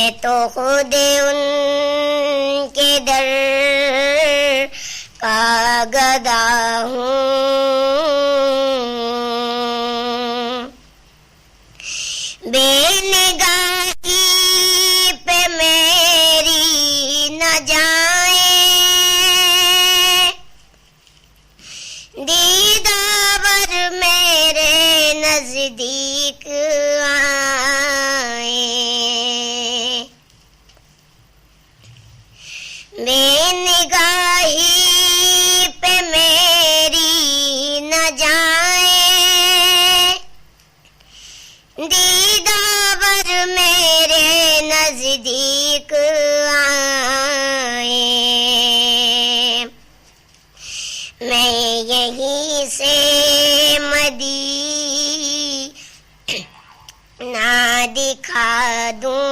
मैं तो खुद उनके दर का गदा हूँ। बेनिगाही पे मेरी न जाए, दीदावर मेरे नजदीक आए। बेनिगाही पे मेरी न जाए, दीदावर मेरे नजदीक आए। मैं यहीं से मदीना दिखा दूं,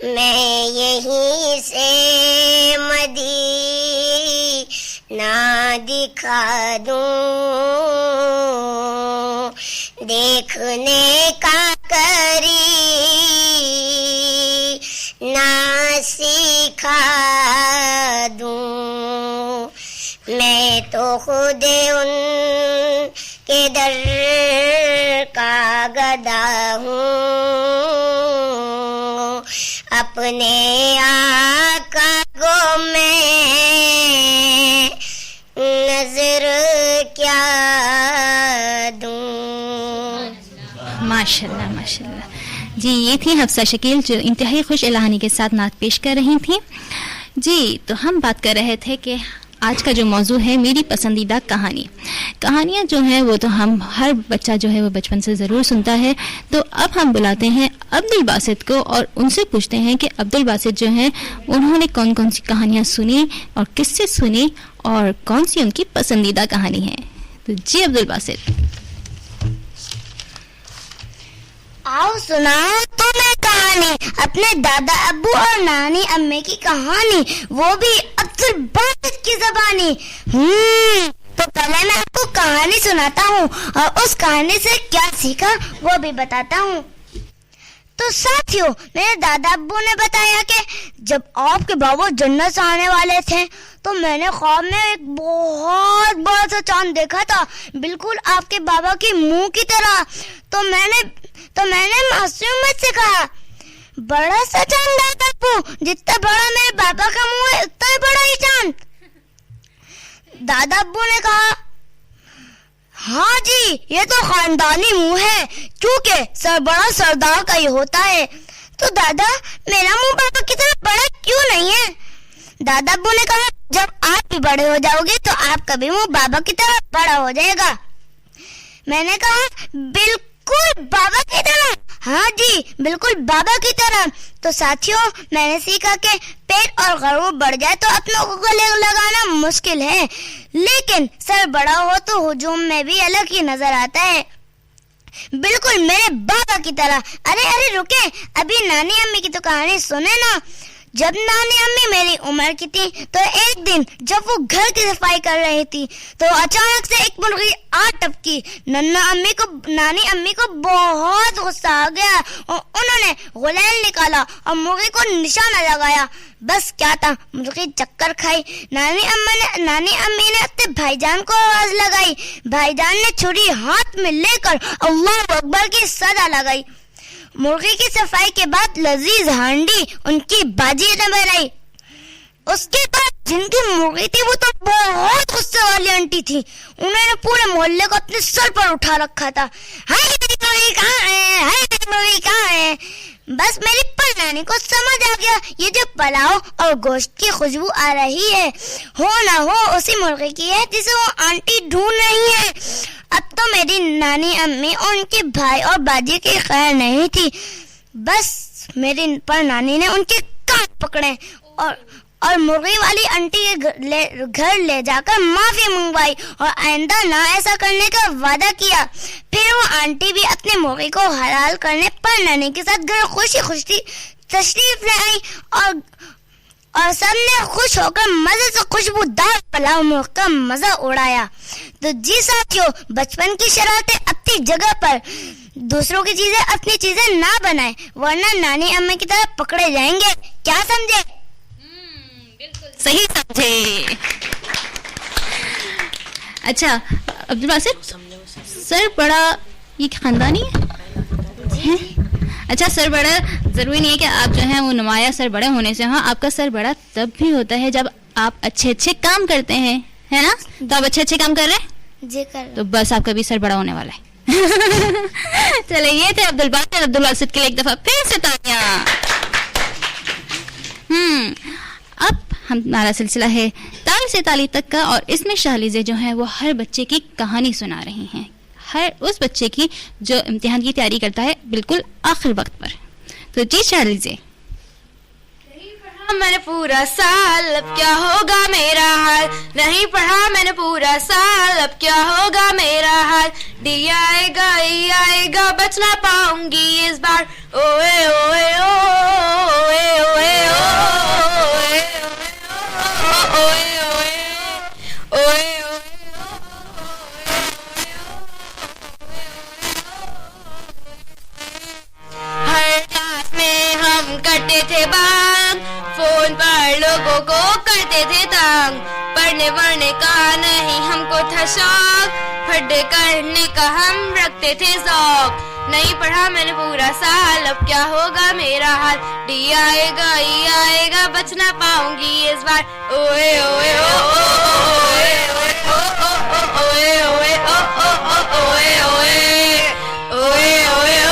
मैं यहीं से मदीना दिखा दूं। देखने का करीना सिखा दूं। मैं तो खुद उनके दर का गदा हूँ। अपने आका को मैं नजर क्या दूं। माशाल्लाह माशाल्लाह जी। ये थी हफ्सा शकील जो इंतहाई खुश इलाहानी के साथ नात पेश कर रही थी जी। तो हम बात कर रहे थे कि आज का जो मौजू है मेरी पसंदीदा कहानियाँ जो हैं वो तो हम हर बच्चा जो है वो बचपन से ज़रूर सुनता है। तो अब हम बुलाते हैं अब्दुल बासित को और उनसे पूछते हैं कि अब्दुल बासित जो हैं उन्होंने कौन कौन सी कहानियाँ सुनी और किससे सुनी और कौन सी उनकी पसंदीदा कहानी है। तो जी अब्दुल बासित। आओ सुनाओ तुम्हें कहानी, अपने दादा अब्बू और नानी अम्मी की कहानी, वो भी अब्दुल बासित की ज़बानी। तो पहले मैं आपको कहानी सुनाता हूँ और उस कहानी से क्या सीखा वो भी बताता हूँ। तो साथियों, मेरे दादा अब्बू ने बताया कि जब आपके बाबा जन्नत से आने वाले थे तो मैंने ख्वाब में एक बहुत बड़ा सा चांद देखा था, बिल्कुल आपके बाबा की मुंह की तरह। तो मैंने मासूमियत से कहा, बड़ा सा चांद दादा अब्बू, जितना बड़ा मेरे बाबा का मुंह है उतना ही बड़ा ही चांद। दादा अब्बू ने कहा, हाँ जी, ये तो खानदानी मुंह है, क्योंकि बड़ा सरदार का ही होता है। तो दादा, मेरा मुंह बाबा की तरह बड़ा क्यों नहीं है? दादा अब्बू ने कहा, जब आप भी बड़े हो जाओगे तो आपका भी मुंह बाबा की तरह बड़ा हो जाएगा। मैंने कहा, बिल्कुल बाबा की तरह? हाँ जी, बिल्कुल बाबा की तरह। तो साथियों, मैंने सीखा कि पेट और गरूर बढ़ जाए तो अपनों को गले लगाना मुश्किल है, लेकिन सर बड़ा हो तो हुजूम में भी अलग ही नजर आता है, बिल्कुल मेरे बाबा की तरह। अरे रुके, अभी नानी अम्मी की तो कहानी सुने ना। जब नानी अम्मी मेरी उम्र की थी तो एक दिन जब वो घर की सफाई कर रही थी तो अचानक से एक मुर्गी आ टपकी। नानी अम्मी को बहुत गुस्सा आ गया और उन्होंने गुलेल निकाला और मुर्गी को निशाना लगाया। बस क्या था, मुर्गी चक्कर खाई। नानी अम्मी ने अपने भाईजान को आवाज लगाई। भाईजान ने छुरी हाथ में लेकर अल्लाह अकबर की सदा लगाई। मुर्गी की सफाई के बाद लजीज हांडी उनकी बाजी ने बनाई। उसके बाद जिनकी मुर्गी थी वो तो बहुत गुस्से वाली आंटी थी, उन्होंने पूरे मोहल्ले को अपने सर पर उठा रखा था। हाय मुर्गी कहाँ है, हाय मुर्गी कहाँ है। बस मेरी परनानी को समझ आ गया ये जो पुलाव और गोश्त की खुशबू आ रही है, हो ना हो उसी मुर्गी की है जिसे वो आंटी ढूंढ रही है। अब तो मेरी नानी अम्मी और उनके भाई और बाजी की खैर नहीं थी। बस मेरी परनानी ने उनके कान पकड़े और मुर्गी वाली आंटी के घर ले जाकर माफी मंगवाई और आइंदा ना ऐसा करने का वादा किया। फिर वो आंटी भी अपने मुर्गी को हलाल करने पर नानी के साथ घर खुशी खुशी तशरीफ ले आई और सबने खुश होकर मजे से खुशबूदार पुलाव का मजा उड़ाया। तो जी साथियों, बचपन की शरारतें अपनी जगह पर, दूसरों की चीजें अपनी चीजें ना बनाए, वरना नानी अम्मा की तरह पकड़े जाएंगे। क्या समझे? बिल्कुल सही समझे। अच्छा अब्दुल बासित, सर बड़ा ये खानदानी है? अच्छा, सर बड़ा जरूरी नहीं है कि आप जो है वो नुमाया सर बड़े होने से। हाँ, आपका सर बड़ा तब भी होता है जब आप अच्छे अच्छे काम करते हैं, है ना? तो आप अच्छे अच्छे काम कर रहे हैं जी, कर तो बस आपका भी सर बड़ा होने वाला है। चले, ये थे अब्दुल बासित के लिए एक दफा फिर से तालियां। अब हमारा सिलसिला है ताली से ताली तक का, और इसमें शाहलीज़े जो है वो हर बच्चे की कहानी सुना रही हैं, हर उस बच्चे की जो इम्तिहान की तैयारी करता है बिल्कुल आखिर वक्त पर। तो जी शाहलीज़े। मैंने पूरा साल, अब क्या होगा मेरा हाल, नहीं पढ़ा मैंने पूरा साल, अब क्या होगा मेरा हाल, डी आएगा ई आएगा, बच ना पाऊंगी इस बार, ओए ओए ओए ओए ओए ओए ओए। हर क्लास में हम करते थे बात, फोन पर लोगों को करते थे तंग, पढ़ने वढ़ने का नहीं हमको था शौक, फट करने का हम रखते थे शौक, नहीं पढ़ा मैंने पूरा साल, अब क्या होगा मेरा हाल, डी आएगा ई आएगा, बच ना पाऊंगी इस बार, ओए ओए ओ ओए ओए ओ ओए ओए ओ ओए ओए ओए ओए ओ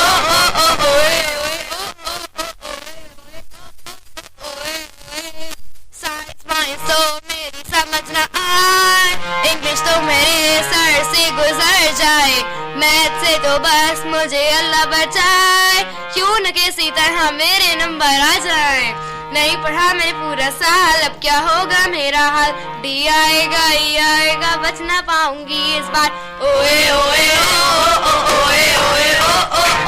तो मेरी समझ न आए, इंग्लिश तो मेरे सर से गुजर जाए, मैथ से तो बस मुझे अल्लाह बचाए, क्यों न किसी तरह मेरे नंबर आ जाए, नहीं पढ़ा मैंने पूरा साल, अब क्या होगा मेरा हाल, डी आएगा ई आएगा, बच ना पाऊंगी इस बार, ओए ओए ओ ओए ओए ओ ओए ओए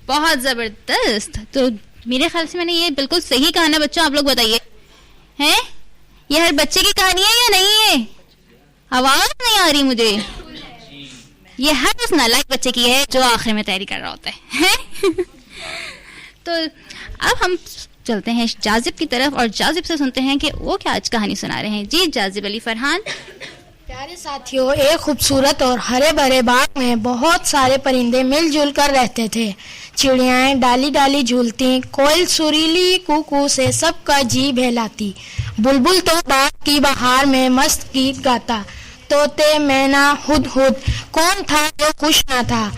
बहुत जबरदस्त। तो मेरे ख्याल से मैंने ये बिल्कुल सही कहा ना बच्चों? आप लोग बताइए, हैं ये हर बच्चे की कहानी है या नहीं है? आवाज नहीं आ रही मुझे। ये हर उस नालायक बच्चे की है जो आखिर में तैयारी कर रहा होता है। तो अब हम चलते हैं जाजिब की तरफ और जाजिब से सुनते हैं कि वो क्या आज कहानी सुना रहे हैं। जी जाजिब अली फरहान। प्यारे साथियों, एक खूबसूरत और हरे भरे बाग में बहुत सारे परिंदे मिलजुल कर रहते थे। चिड़ियाएं डाली डाली झूलती, कोयल सुरीली कूकू से सबका जी बहलाती, बुलबुल तो बाग की बहार में मस्त गीत गाता, तोते मैना हुदहुद कौन था जो खुश न था।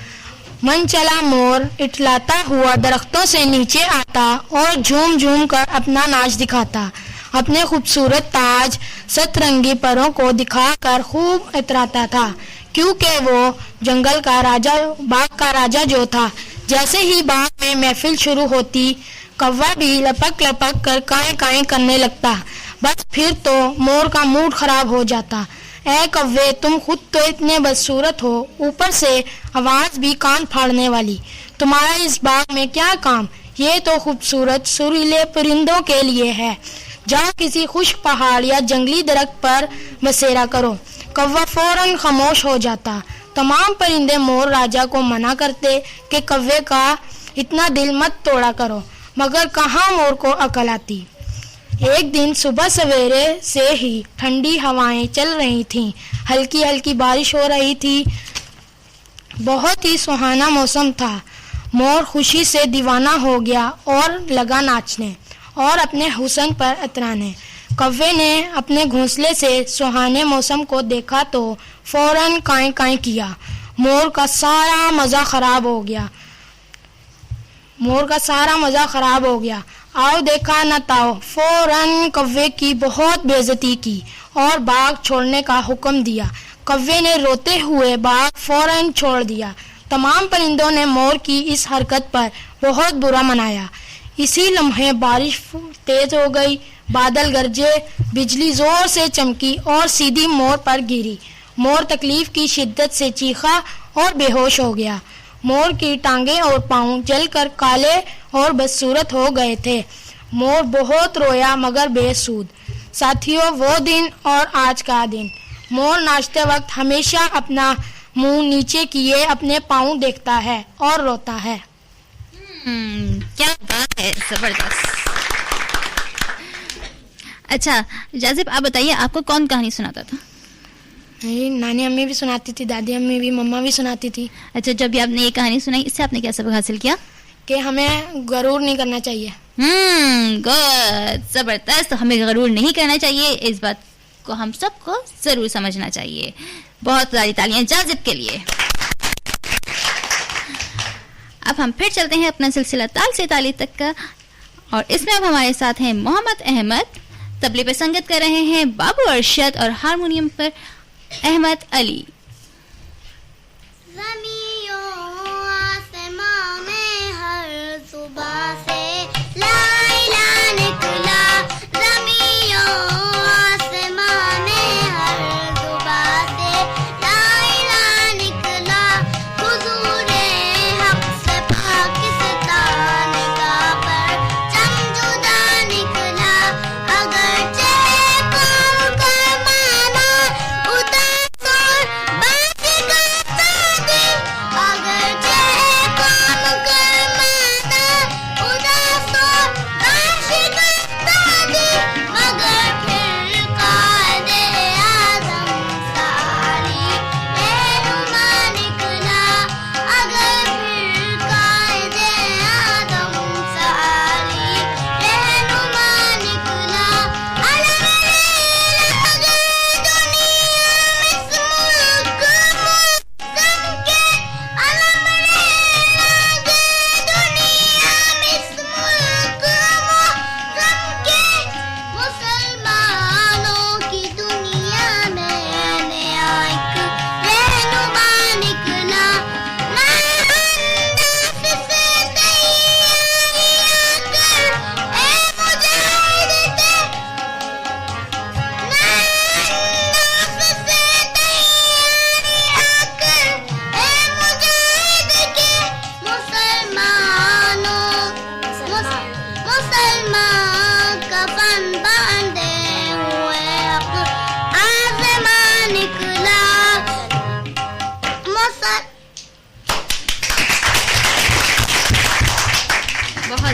मन चला मोर इटलाता हुआ दरख्तों से नीचे आता और झूम झूम कर अपना नाच दिखाता। अपने खूबसूरत ताज सतरंगी परों को दिखाकर खूब इतराता था, क्योंकि वो जंगल का राजा, बाग का राजा जो था। जैसे ही बाग में महफिल शुरू होती, कौवा भी लपक लपक कर काएं काएं करने लगता। बस फिर तो मोर का मूड खराब हो जाता। ऐ कौवे, तुम खुद तो इतने बदसूरत हो, ऊपर से आवाज भी कान फाड़ने वाली। तुम्हारा इस बाग में क्या काम? ये तो खूबसूरत सुरीले परिंदों के लिए है। जाओ किसी खुश्क पहाड़ या जंगली दरख्त पर बसेरा करो। कौवा फौरन खामोश हो जाता। तमाम परिंदे मोर राजा को मना करते कि कौवे का इतना दिल मत तोड़ा करो, मगर कहाँ मोर को अकल आती। एक दिन सुबह सवेरे से ही ठंडी हवाएं चल रही थीं, हल्की हल्की बारिश हो रही थी, बहुत ही सुहाना मौसम था। मोर खुशी से दीवाना हो गया और लगा नाचने और अपने हुस्न पर इतराने। कौवे ने अपने घोंसले से सुहाने मौसम को देखा तो फौरन काएं काएं किया। मोर का सारा मज़ा खराब हो गया। आओ देखा न ताओ, फौरन कौवे की बहुत बेइज्जती की और बाग छोड़ने का हुक्म दिया। कौवे ने रोते हुए बाग फौरन छोड़ दिया। तमाम परिंदों ने मोर की इस हरकत पर बहुत बुरा मनाया। इसी लम्हे बारिश तेज हो गई, बादल गरजे, बिजली जोर से चमकी और सीधी मोर पर गिरी। मोर तकलीफ की शिद्दत से चीखा और बेहोश हो गया। मोर की टांगे और पांव जलकर काले और बदसूरत हो गए थे। मोर बहुत रोया मगर बेसूद। साथियों, वो दिन और आज का दिन। मोर नाचते वक्त हमेशा अपना मुंह नीचे किए अपने पांव देखता है और रोता है। क्या बात है, जबरदस्त। अच्छा जाजिब, आप बताइए आपको कौन कहानी सुनाता था? मेरी नानी अम्मी भी सुनाती थी, दादी अम्मी भी, मम्मा भी सुनाती थी। अच्छा, जब भी आपने ये कहानी सुनाई इससे आपने क्या सबक हासिल किया? कि हमें गरूर नहीं करना चाहिए। गुड, जबरदस्त। तो हमें गरूर नहीं करना चाहिए, इस बात को हम सबको जरूर समझना चाहिए। बहुत सारी तालियां जाजिब के लिए। अब हम फिर चलते हैं अपना सिलसिला ताल से ताली तक का, और इसमें अब हमारे साथ हैं मोहम्मद अहमद। तबले पर संगत कर रहे हैं बाबू अरशद और हारमोनियम पर अहमद अली।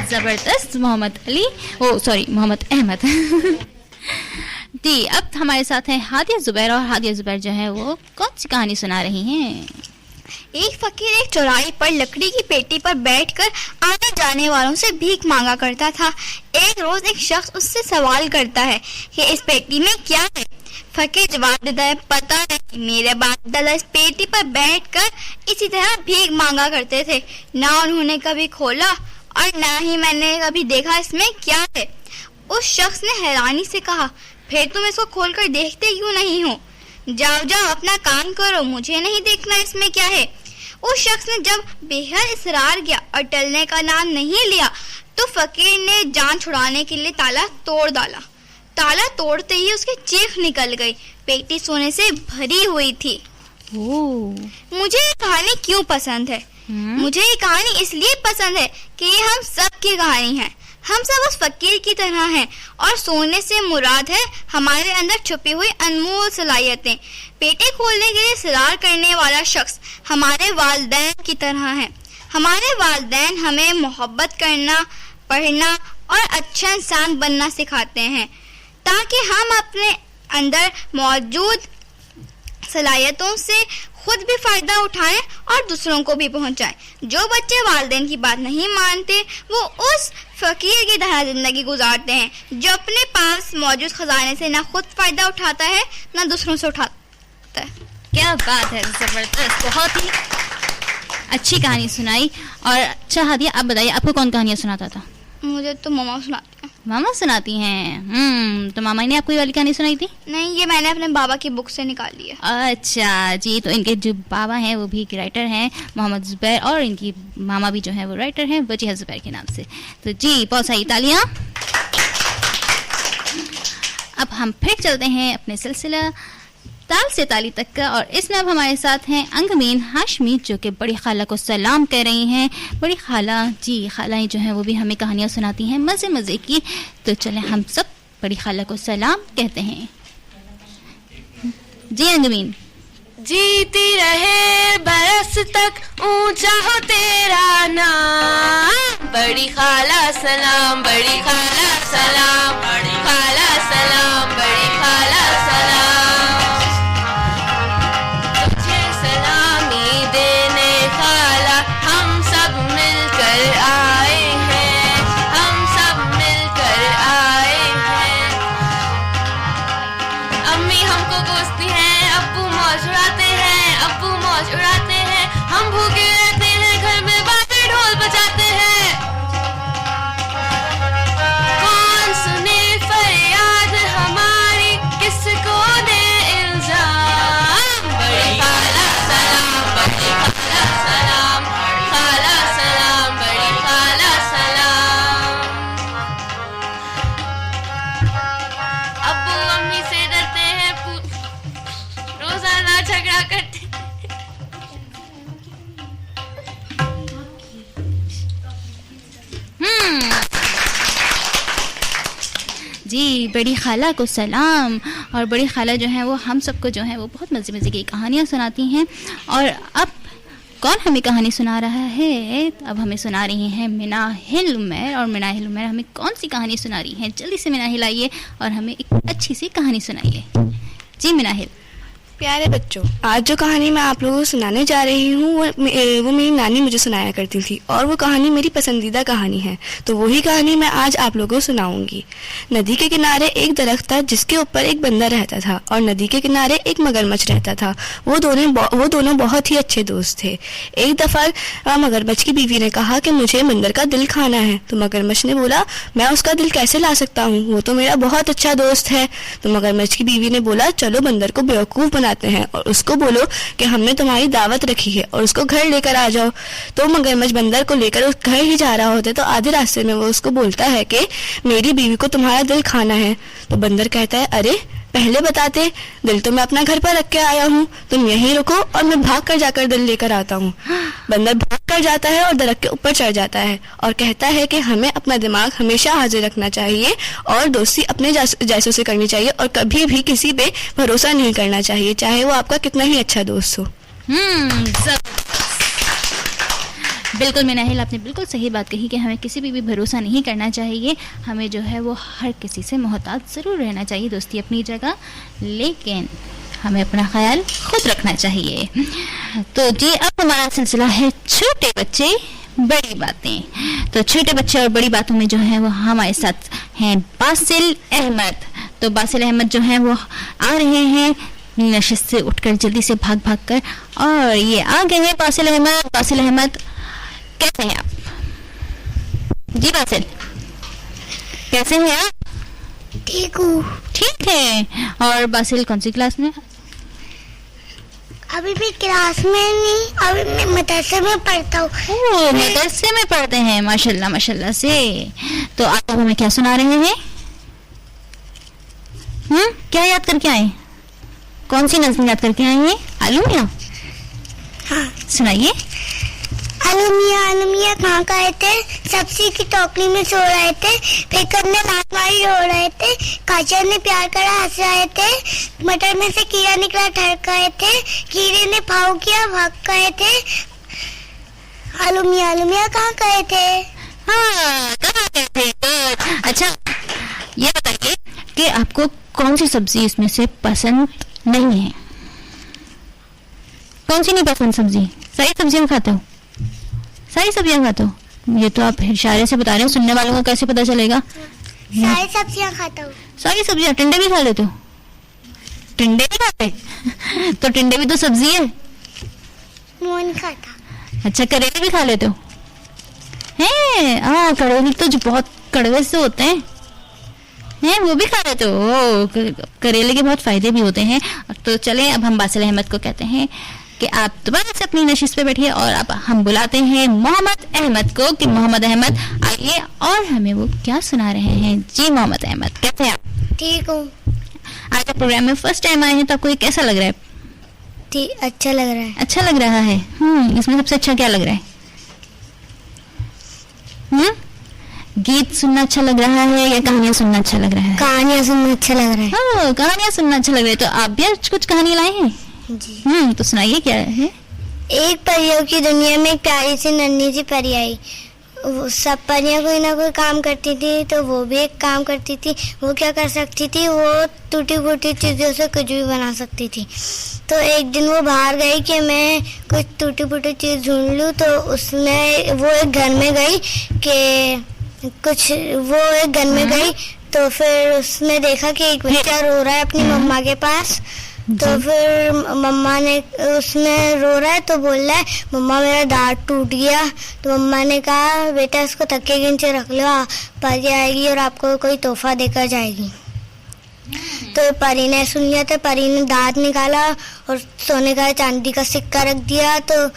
जबरदस्त मोहम्मद अली, मोहम्मद अहमद। जी, अब हमारे साथ हैं हादिया जुबैर, और हादिया जुबैर जो है वो कौन सी कहानी सुना रही हैं? एक फकीर एक चौराहे पर लकड़ी की पेटी पर बैठकर आने जाने वालों से भीख मांगा करता था। एक रोज एक शख्स उससे सवाल करता है कि इस पेटी में क्या है। फकीर जवाब देता है, पता नहीं, मेरे बाप दादा इस पेटी पर बैठकर इसी तरह भीख मांगा करते थे, ना उन्होंने कभी खोला और ना ही मैंने कभी देखा इसमें क्या है। उस शख्स ने हैरानी से कहा, फिर तुम इसको खोलकर देखते क्यों नहीं हो? जाओ जाओ अपना काम करो, मुझे नहीं देखना इसमें क्या है। उस शख्स ने जब बेहद इसरार किया और टलने का नाम नहीं लिया तो फकीर ने जान छुड़ाने के लिए ताला तोड़ डाला। ताला तोड़ते ही उसकी चीख निकल गई। पेटी सोने से भरी हुई थी। मुझे ये कहानी क्यों पसंद है? मुझे ये कहानी इसलिए पसंद है कि ये हम सब की कहानी है। हम सब उस फकीर की तरह हैं और सोने से मुराद है हमारे अंदर छुपी हुई अनमोल सलाहियतें। पेटी खोलने के लिए इसरार करने वाला शख्स हमारे वालिदैन की तरह है। हमारे वालिदैन हमें मोहब्बत करना, पढ़ना और अच्छा इंसान बनना सिखाते हैं ताकि हम अपने अंदर मौजूद सलाहियतों से खुद भी फायदा उठाएं और दूसरों को भी पहुंचाएं। जो बच्चे वालिदैन की बात नहीं मानते वो उस फकीर की तरह जिंदगी गुजारते हैं जो अपने पास मौजूद खजाने से ना खुद फायदा उठाता है ना दूसरों से उठाता है। क्या बात है, जबरदस्त, बहुत ही अच्छी कहानी सुनाई। और अच्छा हादिया, आप बताइए आपको कौन कहानियां सुनाता था? मुझे तो मामा सुनाते हैं। मामा सुनाती हैं? तो मामा ने आपको ये वाली कहानी सुनाई थी? नहीं, ये मैंने अपने बाबा की बुक से निकाली है। अच्छा जी, तो इनके जो बाबा हैं वो भी एक राइटर हैं, मोहम्मद जुबैर, और इनकी मामा भी जो है वो राइटर हैं, वजीह जुबैर के नाम से। तो जी, बहुत सारी तालियां। अब हम फिर चलते हैं अपने सिलसिला ताल से ताली तक का। और इसमें अब हमारे साथ हैं अंगमीन हाशमी, जो कि बड़ी खाला को सलाम कह रही हैं। बड़ी खाला जी, खालाएं जो हैं वो भी हमें कहानियाँ सुनाती हैं मज़े मज़े की। तो चलें हम सब बड़ी खाला को सलाम कहते हैं। जी अंगमीन। जीती रहे बरस तक ऊंचा हो तेरा नाम, बड़ी खाला सलाम, बड़ी खाला सलाम, बड़ी खाला सलाम, बड़ी खाला सलाम। तुझे सलामी देने खाला हम सब मिलकर आए हैं, हम सब मिलकर आए हैं। अम्मी हमको कोसती हैं, अब्बू मौज उड़ाते हैं, अब्बू मौज उड़ाते हैं। हम भूखे रहते हैं, घर में बातें ढोल बजाते हैं। कौन सुने फरियाद हमारी, किसको दे इल्जाम, बड़ी खाला सलाम, बड़ी खाला सलाम, खाला सलाम, बड़ी खाला सलाम। अब्बू अम्मी से डरते हैं, रोजाना झगड़ा करते। जी, बड़ी खाला को सलाम। और बड़ी खाला जो है वो हम सबको जो है वो बहुत मज़े मज़े की कहानियाँ सुनाती हैं। और अब कौन हमें कहानी सुना रहा है? अब हमें सुना रही हैं मिनाहिल उमर। और मिनाहिल उमर हमें कौन सी कहानी सुना रही हैं? जल्दी से मिनाहिल आइए और हमें एक अच्छी सी कहानी सुनाइए। जी मिनाहिल। प्यारे बच्चों, आज जो कहानी मैं आप लोगों को सुनाने जा रही हूँ वो मेरी नानी मुझे सुनाया करती थी, और वो कहानी मेरी पसंदीदा कहानी है। तो वही कहानी मैं आज आप लोगों को सुनाऊंगी। नदी के किनारे एक दरख्त था जिसके ऊपर एक बंदर रहता था, और नदी के किनारे एक मगरमच्छ रहता था। वो दोनों बहुत ही अच्छे दोस्त थे। एक दफ़ा मगरमच्छ की बीवी ने कहा कि मुझे बंदर का दिल खाना है। तो मगरमच्छ ने बोला, मैं उसका दिल कैसे ला सकता हूँ, वो तो मेरा बहुत अच्छा दोस्त है। तो मगरमच्छ की बीवी ने बोला, चलो बंदर को बेवकूफ़ बनाते हैं और उसको बोलो कि हमने तुम्हारी दावत रखी है और उसको घर लेकर आ जाओ। तो मगरमच्छ बंदर को लेकर उस घर ही जा रहा होता है, तो आधे रास्ते में वो उसको बोलता है कि मेरी बीवी को तुम्हारा दिल खाना है। तो बंदर कहता है, अरे पहले बताते, दिल तो मैं अपना घर पर रख के आया हूँ, तुम यहीं रुको और मैं भाग कर जाकर दिल लेकर आता हूँ। बंदर भाग कर जाता है और दरख्त के ऊपर चढ़ जाता है और कहता है कि हमें अपना दिमाग हमेशा हाजिर रखना चाहिए और दोस्ती अपने जैसों से करनी चाहिए, और कभी भी किसी पे भरोसा नहीं करना चाहिए, चाहे वो आपका कितना ही अच्छा दोस्त हो। बिल्कुल मिनाहिल, आपने बिल्कुल सही बात कही कि हमें किसी भी भरोसा नहीं करना चाहिए। हमें जो है वो हर किसी से मोहताज ज़रूर रहना चाहिए, दोस्ती अपनी जगह, लेकिन हमें अपना ख्याल खुद रखना चाहिए। तो जी, अब हमारा सिलसिला है छोटे बच्चे बड़ी बातें। तो छोटे बच्चे और बड़ी बातों में जो है वो हमारे साथ हैं बासिल अहमद। तो बासिल अहमद जो है वो आ रहे हैं नशिस्त से उठकर जल्दी से भाग भाग कर, और ये आ गए हैं बासिल अहमद। बासिल अहमद, कैसे हैं आप? जी बासिल, कैसे हैं आप? ठीक हूँ। ठीक है। और बासिल कौन सी क्लास में? अभी मैं क्लास में नहीं, अभी मैं मदरसे में पढ़ता हूँ। ओह, मदरसे में पढ़ते हैं, माशाल्लाह माशाल्लाह से। तो आप हमें क्या सुना रहे हैं? क्या याद करके आए? कौन सी नज़्म याद करके आए हैं? आलूमिया? हाँ, सुनाइए। आलूमिया आलूमिया कहाँ गए थे, सब्जी की टोकरी में सो रहे थे, फेकर ने लात मारी रो रहे थे, काजल ने प्यार करा हंस रहे थे, मटर में से कीड़ा निकला ठहर गए थे, कीड़े ने भाव किया भाग गए थे। आलूमिया आलूमिया कहाँ गए थे? हाँ, कहाँ गए थे? अच्छा, ये बताइए कि आपको कौन सी सब्जी इसमें से पसंद नहीं है? कौन सी नहीं पसंद सब्जी? सारी सब्जियां खाते हो? सारी सब्जियां खाते हो? ये तो आप इशारे से बता रहे हो, सुनने वालों को कैसे पता चलेगा? सारी सब्जियां खाता हूँ। सारी सब्जियां? टिंडे भी खा लेते हो? टिंडे नहीं खाते? तो टिंडे भी तो सब्जी है। वो नहीं खाता। अच्छा, करेले भी खा लेते हो? हैं? हाँ, करेले तो जो बहुत कड़वे से होते हैं, वो भी खा लेते हो? करेले के बहुत फायदे भी होते हैं। तो चलें, अब हम बासिल अहमद को कहते हैं कि आप दोबारा से अपनी नशिस्त पे बैठिए, और अब हम बुलाते हैं मोहम्मद अहमद को कि मोहम्मद अहमद आइए और हमें वो क्या सुना रहे हैं। जी मोहम्मद अहमद, कैसे हैं आप? ठीक हूँ। आज आप प्रोग्राम में फर्स्ट टाइम आए हैं तो आपको ये कैसा लग रहा है? ठीक, अच्छा लग रहा है। अच्छा लग रहा है। इसमें सबसे अच्छा क्या लग रहा है? गीत सुनना अच्छा लग रहा है या कहानियां सुनना अच्छा लग रहा है? कहानियां सुनना अच्छा लग रहा है। कहानियां सुनना अच्छा लग रहा है। तो आप भी आज कुछ कहानी लाए हैं? जी। तो सुनाइए क्या है। एक परियों की दुनिया में एक प्यारी सी नन्ही सी परी आई। वो सब परियां कोई ना कोई काम करती थी, तो वो भी एक काम करती थी। वो क्या कर सकती थी? वो टूटी फूटी चीज़ों से कुछ भी बना सकती थी। तो एक दिन वो बाहर गई कि मैं कुछ टूटी फूटी चीज़ ढूंढ लूँ। तो उसमें वो एक घर में गई तो फिर उसने देखा कि एक बच्चा रो रहा है अपनी मम्मा के पास। तो फिर मम्मा ने, उसमें रो रहा है तो बोल रहा है, मम्मा मेरा दांत टूट गया। तो मम्मा ने कहा, बेटा इसको तकिए के नीचे रख लो, परी आएगी और आपको कोई तोहफा देकर जाएगी। तो परी ने सुन लिया। तो परी ने दांत निकाला और सोने का चांदी का सिक्का रख दिया। तो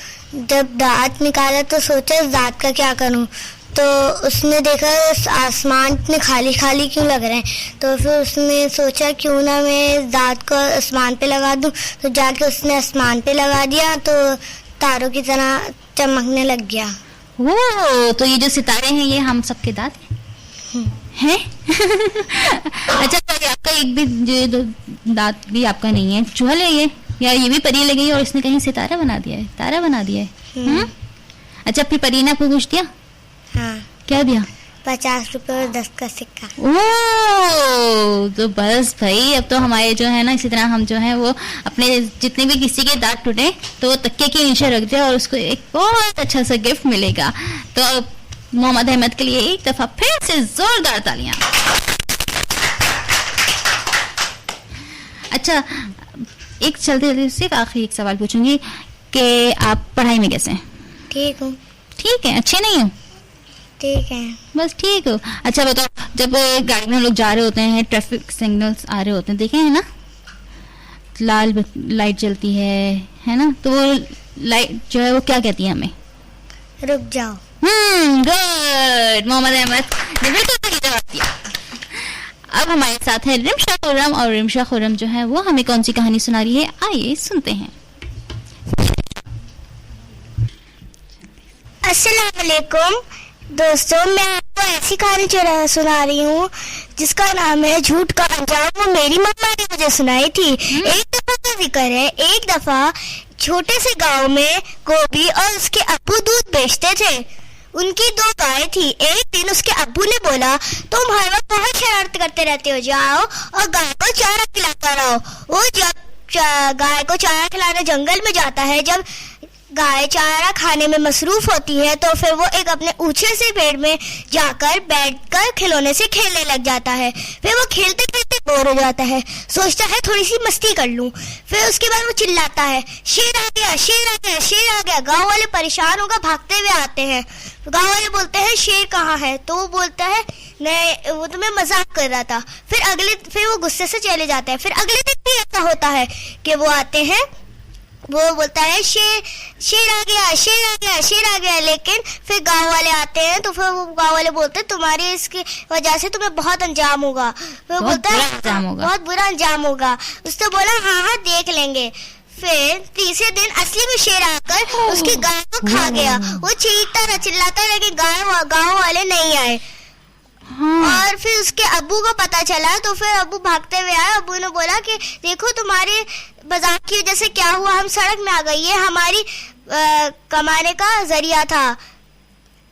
जब दांत निकाला तो सोचा इस दांत का क्या करूं। तो उसने देखा आसमान इतने खाली खाली क्यों लग रहे हैं। तो फिर उसने सोचा क्यों ना मैं दांत को आसमान पे लगा दूं। तो जाके उसने आसमान पे लगा दिया तो तारों की तरह चमकने लग गया। वो तो ये जो सितारे हैं ये हम सबके दांत हैं? अच्छा, तो आपका एक भी जो दांत भी आपका नहीं है, चूहा है ये, या ये भी परी ले गई और इसने कहीं सितारा बना दिया है, तारा बना दिया है। अच्छा, फिर परी ने आपको कुछ दिया? हाँ। क्या दिया? 50 रुपए और 10 का सिक्का। ओह, तो बस भाई अब तो हमारे जो है ना, इसी तरह हम जो है वो अपने जितने भी किसी के दांत टूटे तो वो तकिए के नीचे रख दे और उसको एक बहुत अच्छा सा गिफ्ट मिलेगा। तो मोहम्मद अहमद के लिए एक दफा फिर से जोरदार तालियां। अच्छा, एक चलते सिर्फ आखिरी एक सवाल पूछूंगी कि आप पढ़ाई में कैसे हैं? ठीक हूँ। ठीक है, अच्छे नहीं हो? ठीक है, बस ठीक हो। अच्छा बताओ, जब गाड़ी में हम लोग जा रहे होते हैं, ट्रैफिक सिग्नल्स आ रहे होते हैं, देखे हैं ना, लाल लाइट जलती है ना, तो वो लाइट जो है वो क्या कहती है हमें? रुक जाओ। गुड, मोहम्मद अहमद ने बिल्कुल सही जवाब दिया। अब हमारे साथ है रिमशा खुर्रम, और रिमशा खुर्रम जो है वो हमें कौन सी कहानी सुना रही है, आइए सुनते हैं। अस्सलाम वालेकुम दोस्तों, मैं आपको ऐसी कहानी सुना रही हूँ जिसका नाम है झूठ का अंजाम। वो मेरी मम्मा ने मुझे सुनाई थी। एक दफा का जिक्र है, एक दफा छोटे से गांव में गोभी और उसके अब्बू दूध बेचते थे। उनकी 2 गायें थी। एक दिन उसके अब्बू ने बोला, तुम हर वक्त बहुत शरारत करते रहते हो, जाओ और गाय को चारा खिलाता रहो। वो जब गाय को चारा खिलाने जंगल में जाता है, जब गाय चारा खाने में मसरूफ होती है तो फिर वो एक अपने ऊंचे से पेड़ में जाकर बैठकर खिलौने से खेलने लग जाता है। फिर वो खेलते खेलते बोर हो जाता है, सोचता है थोड़ी सी मस्ती कर लूं। फिर उसके बाद वो चिल्लाता है, शेर आ गया, शेर आ गया, शेर आ गया। गांव वाले परेशान होकर भागते हुए आते हैं। गांव वाले बोलते हैं, शेर कहाँ है? तो वो बोलता है, नहीं, वो तो मैं मजाक कर रहा था। फिर वो गुस्से से चले जाते हैं। फिर अगले दिन भी ऐसा होता है कि वो आते हैं, वो बोलता है, शेर आ गया, शेर आ गया, शेर आ गया। लेकिन फिर गांव वाले आते हैं तो फिर वो गांव वाले बोलते हैं, तुम्हारी इसकी वजह से तुम्हें बहुत अंजाम होगा। फिर वो बोलता है, बहुत बुरा अंजाम होगा। उसने बोला, हाँ देख लेंगे। फिर तीसरे दिन असली में शेर आकर उसकी गाय को खा गया। वो चीखता रहा, चिल्लाता, लेकिन गांव वाले नहीं आए। और फिर उसके अब्बू को पता चला तो फिर अब्बू भागते हुए आए। अब्बू ने बोला कि देखो तुम्हारे मजाक की वजह से क्या हुआ, हम सड़क में आ गए, ये हमारी कमाने का जरिया था।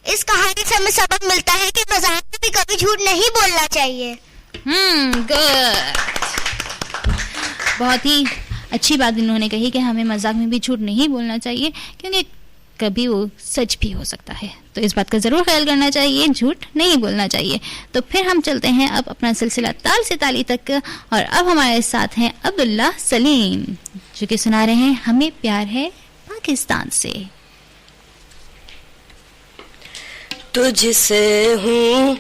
इस कहानी से हमें सबक मिलता है कि मजाक में भी कभी झूठ नहीं बोलना चाहिए। गुड, बहुत ही अच्छी बात इन्होंने कही कि हमें मजाक में भी झूठ नहीं बोलना चाहिए, क्योंकि कभी वो सच भी हो सकता है। तो इस बात का जरूर ख्याल करना चाहिए, झूठ नहीं बोलना चाहिए। तो फिर हम चलते हैं अब अपना सिलसिला ताल से ताली तक, और अब हमारे साथ हैं अब्दुल्ला सलीम, जो कि सुना रहे हैं हमें प्यार है पाकिस्तान से। तुझसे हूँ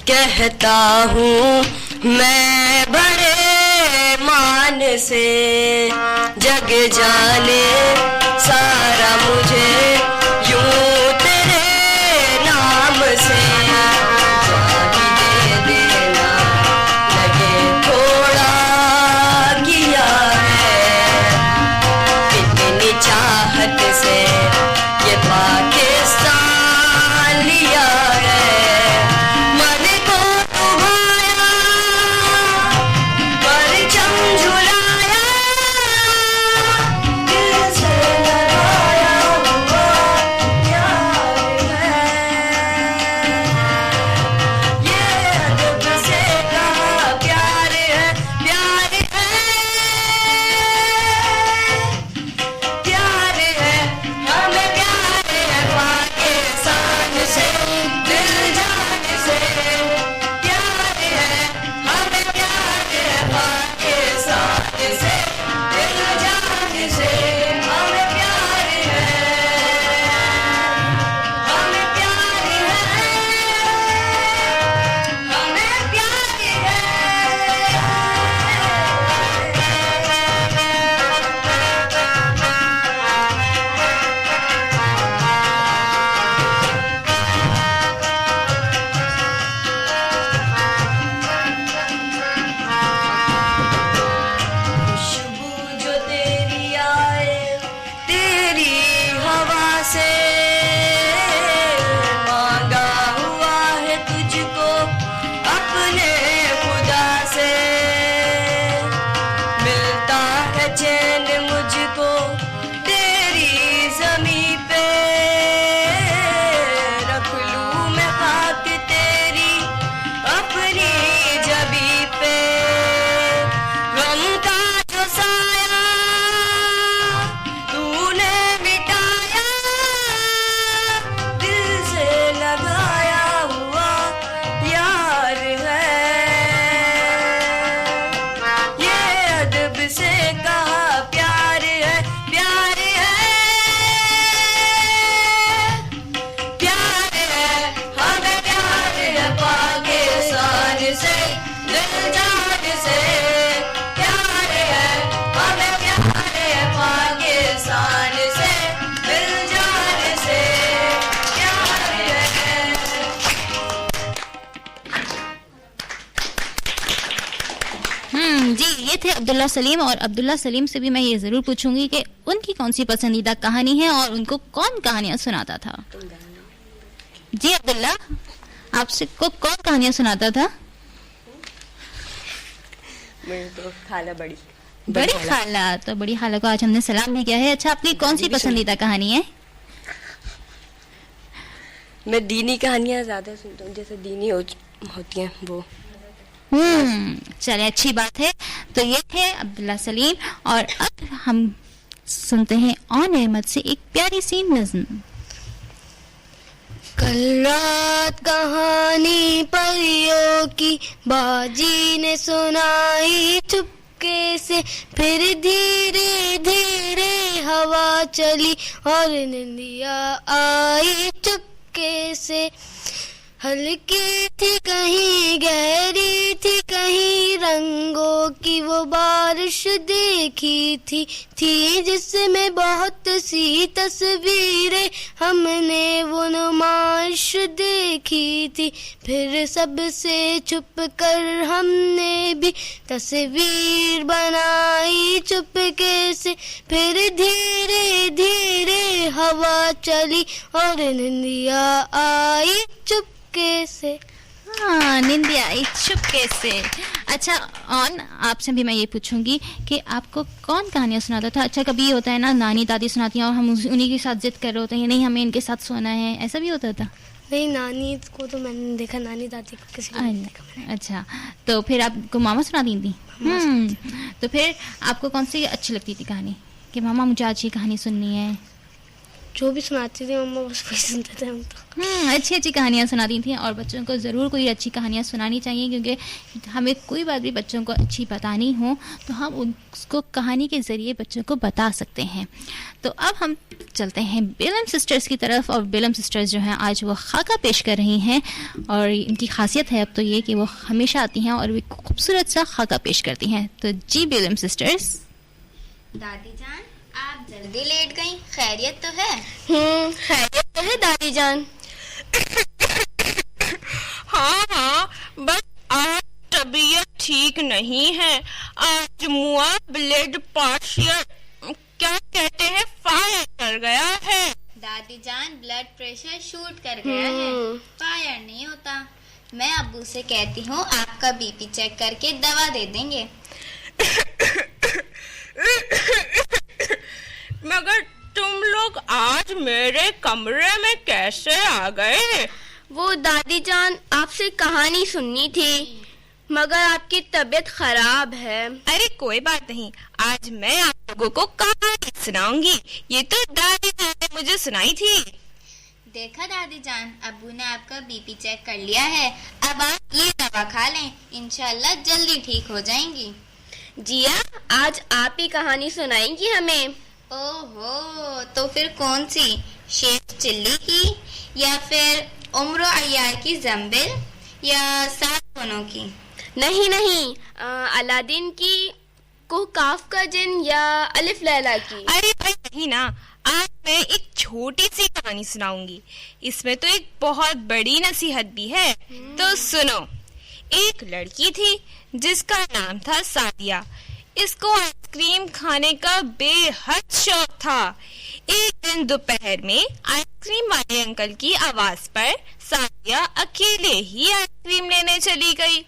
कहता हूँ मैं बड़े मान से, जग जाने सारा मुझे यूं तेरे नाम से। जान दे देना लगे थोड़ा ये थे अब्दुल्ला सलीम, और अब्दुल्ला सलीम से भी मैं ये ज़रूर पूछूंगी कि उनकी कौन सी पसंदीदा कहानी है और उनको कौन कहानियाँ सुनाता था। जी अब्दुल्ला, आपसे को कौन कहानियाँ सुनाता था? मेरी तो खाला बड़ी खाला। तो बड़ी खाला को आज हमने सलाम भी किया है। अच्छा, आपकी कौन सी पसंदीदा कहानी है? मैं दीनी कहानियाँ ज्यादा सुनता हूँ, जैसे दीनी होती हैं वो। चलिए, अच्छी बात है। तो ये थे अब्दुल्ला सलीम, और अब हम सुनते हैं ऑन अहमद से एक प्यारी सी नज़्म। कल रात कहानी परियों की बाजी ने सुनाई चुपके से, फिर धीरे धीरे हवा चली और निंदिया आई चुपके से। हल्की थी कहीं गहरी थी कहीं रंगों की वो बारिश देखी थी जिसमें बहुत सी तस्वीरें हमने वो नुमाइश देखी थी। फिर सबसे छुप कर हमने भी तस्वीर बनाई चुपके से, फिर धीरे धीरे हवा चली और निंदिया आई चुपके से। हाँ, निंदिया आई चुपके से। अच्छा, और आपसे भी मैं ये पूछूंगी कि आपको कौन कहानियाँ सुनाता था? अच्छा, कभी होता है ना, नानी दादी सुनाती हैं और हम उन्हीं के साथ जिद कर रहे होते हैं, नहीं हमें इनके साथ सोना है, ऐसा भी होता था? नहीं, नानी को तो मैंने देखा, नानी दादी को किसी को नहीं देखा। अच्छा, तो फिर आपको मामा सुनाती थी? तो फिर आपको कौन सी अच्छी लगती थी कहानी कि मामा मुझे आज ये कहानी सुननी है? जो भी सुनाती थी मम्मा बस वही सुनते थे हम तो। अच्छी अच्छी कहानियाँ सुनाती थी, और बच्चों को ज़रूर कोई अच्छी कहानियाँ सुनानी चाहिए, क्योंकि हमें कोई बात भी बच्चों को अच्छी बतानी हो तो हम उसको कहानी के ज़रिए बच्चों को बता सकते हैं। तो अब हम चलते हैं बेलम सिस्टर्स की तरफ, और बेलम सिस्टर्स जो हैं आज वो खाका पेश कर रही हैं, और इनकी खासियत है अब तो ये कि वो हमेशा आती हैं और वे खूबसूरत सा खाका पेश करती हैं। तो जी बेलम सिस्टर्स। दादी जान, आप जल्दी लेट गई, खैरियत तो है? खैरियत तो है दादी जान। हाँ, बस आज तबीयत ठीक नहीं है। आज मुआ ब्लड पार्शियल क्या कहते हैं फायर कर गया है। दादी जान, ब्लड प्रेशर शूट कर गया है, फायर नहीं होता। मैं अब्बू से कहती हूँ आपका बीपी चेक करके दवा दे देंगे। मगर तुम लोग आज मेरे कमरे में कैसे आ गए? वो दादी जान, आपसे कहानी सुननी थी, मगर आपकी तबीयत खराब है। अरे कोई बात नहीं, आज मैं आप लोगों को कहानी सुनाऊंगी। ये तो दादी जान ने मुझे सुनाई थी। देखा दादी जान, अब्बू ने आपका बीपी चेक कर लिया है। अब आप ये दवा खा लें, इंशाल्लाह जल्दी ठीक हो जाएंगी। जिया, आज आप ही कहानी सुनाएंगी हमें? ओहो, तो फिर कौन सी, शेफ चिल्ली की, या फिर उम्र अय्यार की जम्बिल, या सात कोनों की? नहीं, अलादीन की, काफ का जिन, या अलिफ लैला की? अरे भाई नहीं ना, आज मैं एक छोटी सी कहानी सुनाऊंगी। इसमें तो एक बहुत बड़ी नसीहत भी है, तो सुनो। एक लड़की थी जिसका नाम था सादिया। इसको आइसक्रीम खाने का बेहद शौक था। एक दिन दोपहर में आइसक्रीम वाले अंकल की आवाज पर सादिया अकेले ही आइसक्रीम लेने चली गई।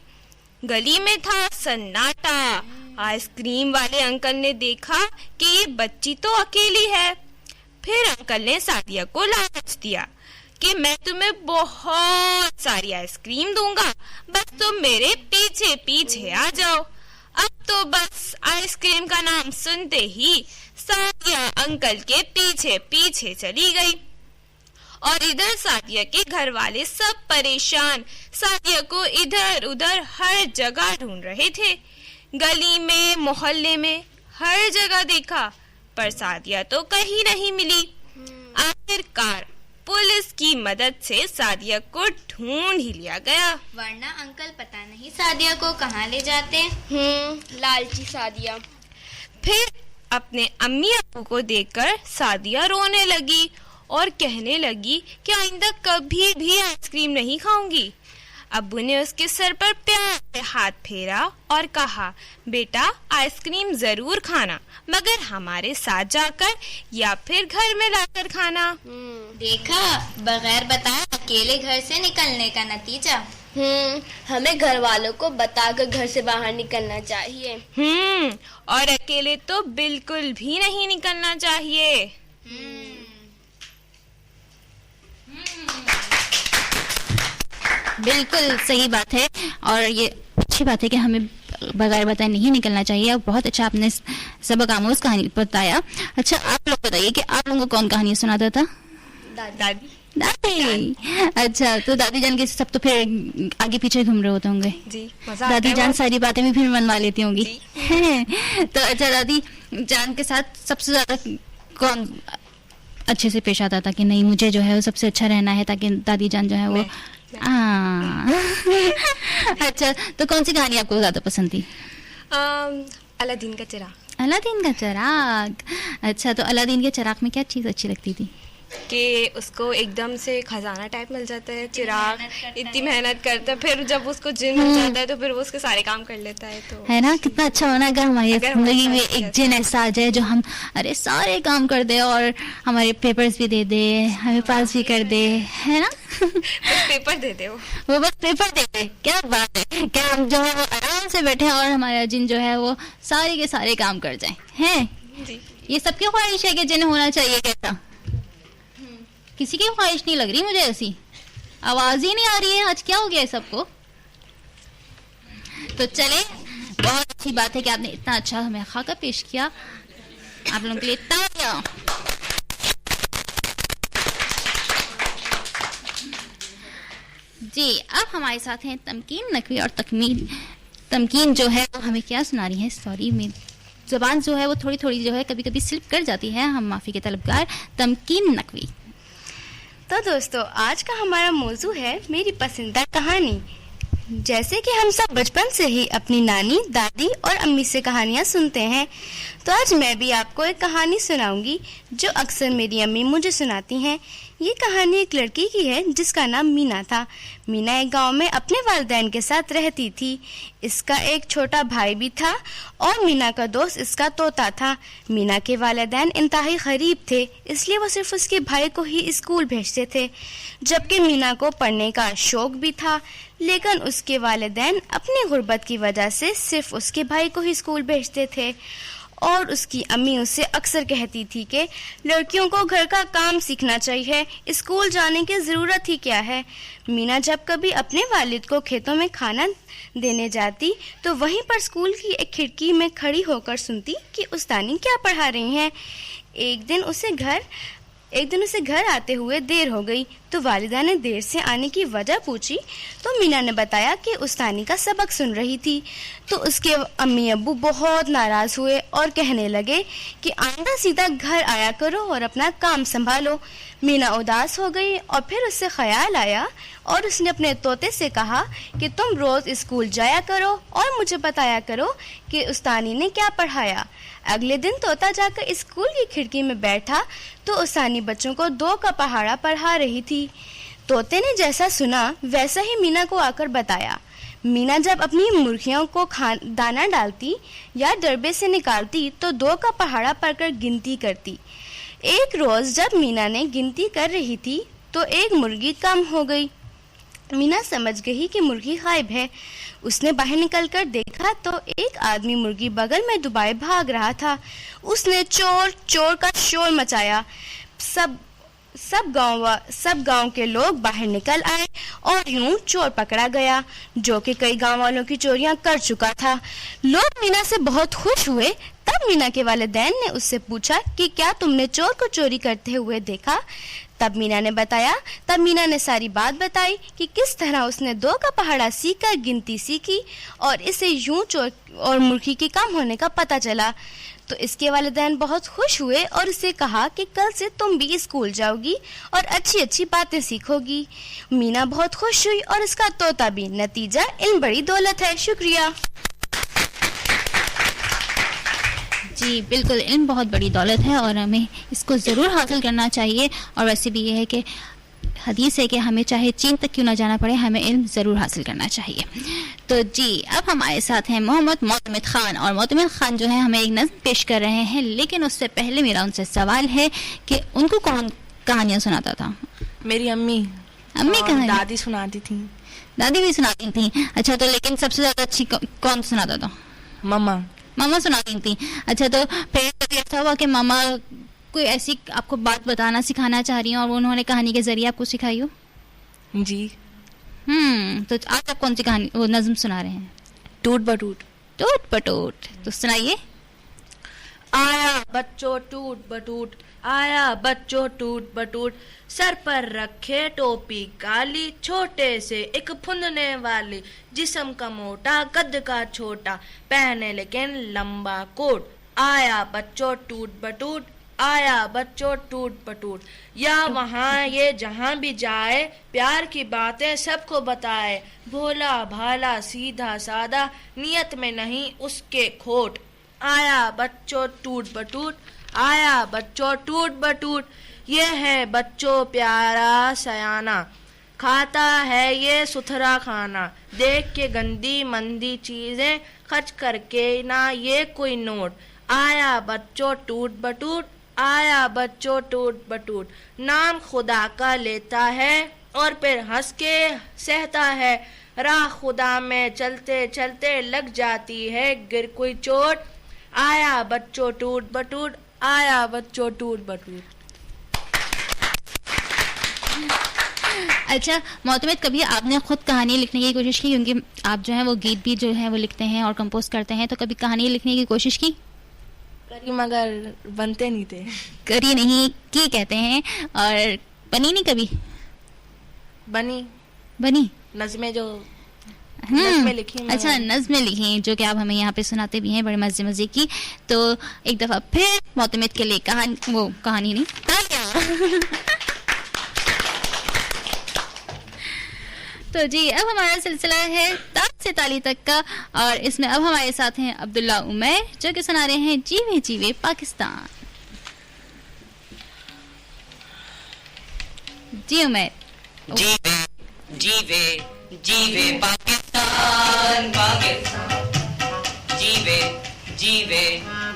गली में था सन्नाटा। आइसक्रीम वाले अंकल ने देखा कि ये बच्ची तो अकेली है। फिर अंकल ने सादिया को लालच दिया कि मैं तुम्हें बहुत सारी आइसक्रीम दूंगा, बस तुम मेरे पीछे पीछे आ जाओ। अब तो बस आइसक्रीम का नाम सुनते ही सादिया अंकल के पीछे पीछे चली गई, और इधर सादिया के घर वाले सब परेशान सादिया को इधर उधर हर जगह ढूंढ रहे थे। गली में, मोहल्ले में, हर जगह देखा, पर सादिया तो कहीं नहीं मिली। आखिरकार पुलिस की मदद से सादिया को ढूंढ ही लिया गया, वरना अंकल पता नहीं सादिया को कहाँ ले जाते। लालची सादिया। फिर अपने अम्मी अब्बू को देखकर सादिया रोने लगी और कहने लगी कि आइंदा कभी भी आइसक्रीम नहीं खाऊंगी। अब्बू ने उसके सर पर प्यार से हाथ फेरा और कहा, बेटा आइसक्रीम जरूर खाना, मगर हमारे साथ जाकर या फिर घर में लाकर खाना। देखा, बगैर बताए अकेले घर से निकलने का नतीजा। हमें घर वालों को बताकर घर से बाहर निकलना चाहिए। और अकेले तो बिल्कुल भी नहीं निकलना चाहिए। बिल्कुल सही बात है, और ये अच्छी बात है कि हमें बगैर बताए नहीं निकलना चाहिए। और बहुत अच्छा आपने सबक आमोज कहानी बताया। अच्छा, आप लोग बताइए कि आप लोगों को कौन कहानी सुनाता था? दादी। दादी। अच्छा, तो दादी जान के सब तो फिर आगे पीछे घूम रहे होते होंगे। जी, मजा आता दादी है जान बहुत। सारी बातें भी फिर मनवा लेती होंगी। तो अच्छा, दादी जान के साथ सबसे ज्यादा कौन अच्छे से पेश आता था कि नहीं, मुझे जो है वो सबसे अच्छा रहना है, ताकि दादी जान जो है वो अच्छा, तो कौन सी कहानी आपको ज्यादा पसंद थी? अलादीन का चिराग। अलादीन का चिराग। अच्छा, तो अलादीन के चिराग में क्या चीज अच्छी लगती थी? कि उसको एकदम से खजाना टाइप मिल जाता है, चिराग इतनी मेहनत करता है, फिर जब उसको जिन मिल जाता है तो फिर वो उसके सारे काम कर लेता है। तो है ना, कितना अच्छा होना अगर हमारी अगर हमारे जिंदगी में साथ एक ऐसा जिन ऐसा आ जाए जो हम अरे सारे काम कर दे और हमारे पेपर्स भी दे दे, हमें पास भी कर दे, है ना। बस पेपर दे दे वो बस पेपर दे दे, क्या बात है। क्या हम जो है वो आराम से बैठे और हमारा जिन जो है वो सारे के सारे काम कर जाए, हैं? जी। ये सबकी ख्वाहिश है कि जिन होना चाहिए कैसा? किसी की ख्वाहिश नहीं लग रही मुझे, ऐसी आवाज ही नहीं आ रही है। आज क्या हो गया है सबको? तो चले, बहुत अच्छी बात है कि आपने इतना अच्छा हमें खाका पेश किया। आप लोगों के लिए तालियां। जी, अब हमारे साथ हैं तमकीन नकवी और तमकीन जो है वो हमें क्या सुना रही है? सॉरी, मेरी जुबान जो है वो थोड़ी थोड़ी जो है कभी कभी स्लिप कर जाती है, हम माफी के तलबगार। तमकीन नकवी। तो दोस्तों, आज का हमारा मौजू है मेरी पसंदीदा कहानी। जैसे कि हम सब बचपन से ही अपनी नानी, दादी और अम्मी से कहानियाँ सुनते हैं, तो आज मैं भी आपको एक कहानी सुनाऊंगी जो अक्सर मेरी अम्मी मुझे सुनाती हैं। ये कहानी एक लड़की की है जिसका नाम मीना था। मीना एक गांव में अपने वालिदैन के साथ रहती थी। इसका एक छोटा भाई भी था और मीना का दोस्त इसका तोता था। मीना के वालिदैन इंतहाई गरीब थे, इसलिए वो सिर्फ उसके भाई को ही स्कूल भेजते थे, जबकि मीना को पढ़ने का शौक भी था। लेकिन उसके वालिदैन अपनी गुर्बत की वजह से सिर्फ उसके भाई को ही स्कूल भेजते थे और उसकी अम्मी उससे अक्सर कहती थी कि लड़कियों को घर का काम सीखना चाहिए, स्कूल जाने की ज़रूरत ही क्या है। मीना जब कभी अपने वालिद को खेतों में खाना देने जाती तो वहीं पर स्कूल की एक खिड़की में खड़ी होकर सुनती कि उस्तानी क्या पढ़ा रही हैं। एक दिन उसे घर आते हुए देर हो गई तो वालिदा ने देर से आने की वजह पूछी तो मीना ने बताया कि उस्तानी का सबक सुन रही थी। तो उसके अम्मी अब्बू बहुत नाराज़ हुए और कहने लगे कि आइंदा सीधा घर आया करो और अपना काम संभालो। मीना उदास हो गई और फिर उससे ख्याल आया और उसने अपने तोते से कहा कि तुम रोज़ स्कूल जाया करो और मुझे बताया करो कि उस्तानी ने क्या पढ़ाया। अगले दिन तोता जाकर स्कूल की खिड़की में बैठा तो उस्तानी बच्चों को 2 का पहाड़ा पढ़ा रही थी। तोते ने जैसा सुना वैसा ही मीना को आकर बताया। मीना जब अपनी मुर्गियों को दाना डालती या डरबे से निकालती तो 2 का पहाड़ा पढ़कर गिनती करती। एक रोज़ जब मीना ने गिनती कर रही थी तो एक मुर्गी कम हो गई। मीना समझ गई कि मुर्गी गायब है। उसने बाहर निकलकर देखा तो एक आदमी मुर्गी बगल में डुबाए भाग रहा था। उसने चोर चोर का शोर मचाया। सब गांव के लोग बाहर निकल आए और यूं चोर पकड़ा गया, जो कि कई गांव वालों की चोरियां कर चुका था। लोग मीना से बहुत खुश हुए। तब मीना के वालिदैन ने उससे पूछा कि क्या तुमने चोर को चोरी करते हुए देखा? तब मीना ने सारी बात बताई कि किस तरह उसने 2 का पहाड़ा सीखकर गिनती सीखी और इसे यूं चोर और मुर्गी के काम होने का पता चला। तो इसके वालिदैन बहुत खुश हुए और उसे कहा कि कल से तुम भी स्कूल जाओगी और अच्छी अच्छी बातें सीखोगी। मीना बहुत खुश हुई और उसका तोता भी। नतीजा इल्म बड़ी दौलत है। शुक्रिया। जी बिल्कुल, इल्म बहुत बड़ी दौलत है और हमें इसको ज़रूर हासिल करना चाहिए। और वैसे भी ये है कि हदीस है कि हमें चाहे चीन तक क्यों ना जाना पड़े, हमें इल्म ज़रूर हासिल करना चाहिए। तो जी अब हमारे साथ हैं मोहम्मद मोतमिद खान, और मोतमिद खान जो है हमें एक नज़्म पेश कर रहे हैं। लेकिन उससे पहले मेरा उनसे सवाल है कि उनको कौन कहानियाँ सुनाता था? मेरी अम्मी कहानी, दादी सुनाती थी। दादी भी सुनाती थी। अच्छा, तो लेकिन सबसे ज़्यादा अच्छी कौन सुनाता था? मम्मा सुनाती थी। अच्छा, तो फिर कभी ऐसा हुआ कि मम्मा कोई ऐसी आपको बात बताना सिखाना चाह रही हो और उन्होंने कहानी के जरिए आपको सिखाई हो? जी। तो आज आप कौन सी कहानी वो नज़्म सुना रहे हैं? टूट बटूट। टूट बटूट, तो सुनाइए। आया बच्चों टूट बटूट, आया बच्चों टूट बटूट, सर पर रखे टोपी काली, छोटे से एक फुंदने वाली, जिस्म का मोटा कद का छोटा, पहने लेकिन लंबा कोट। आया बच्चों टूट बटूट, आया बच्चों टूट बटूट, या वहाँ ये जहाँ भी जाए, प्यार की बातें सबको बताए, भोला भाला सीधा सादा, नियत में नहीं उसके खोट। आया बच्चों टूट बटूट, आया बच्चों टूट बटूट, ये है बच्चों प्यारा सयाना, खाता है ये सुथरा खाना, देख के गंदी मंदी चीजें, खर्च करके ना ये कोई नोट। आया बच्चों टूट बटूट, आया बच्चों टूट बटूट, नाम खुदा का लेता है और फिर हंस के सहता है, राह खुदा में चलते चलते लग जाती है गिर कोई चोट। आया बच्चों टूट बटूट, आया बच्चों टूट बटूट। अच्छा मोतमिद, कभी आपने खुद कहानी लिखने की कोशिश की? क्योंकि आप जो है वो गीत भी जो है वो लिखते हैं और कंपोज करते हैं, तो कभी कहानी लिखने की कोशिश की? करी मगर बनते नहीं थे। करी नहीं की कहते हैं, और बनी नहीं कभी? बनी नज़्में जो नज़्में लिखी। अच्छा, नज़्में लिखी जो कि आप हमें यहाँ पे सुनाते भी हैं, बड़े मजे की। तो एक दफा फिर मोतमिद के लिए कहानी नहीं तो जी अब हमारा सिलसिला है ताज से ताली तक का, और इसमें अब हमारे साथ हैं अब्दुल्ला उमैर जो कि सुना रहे हैं जीवे जीवे पाकिस्तान। जी उमैर। जीवे जीवे जीवे पाकिस्तान पाकिस्तान, जीवे जीवे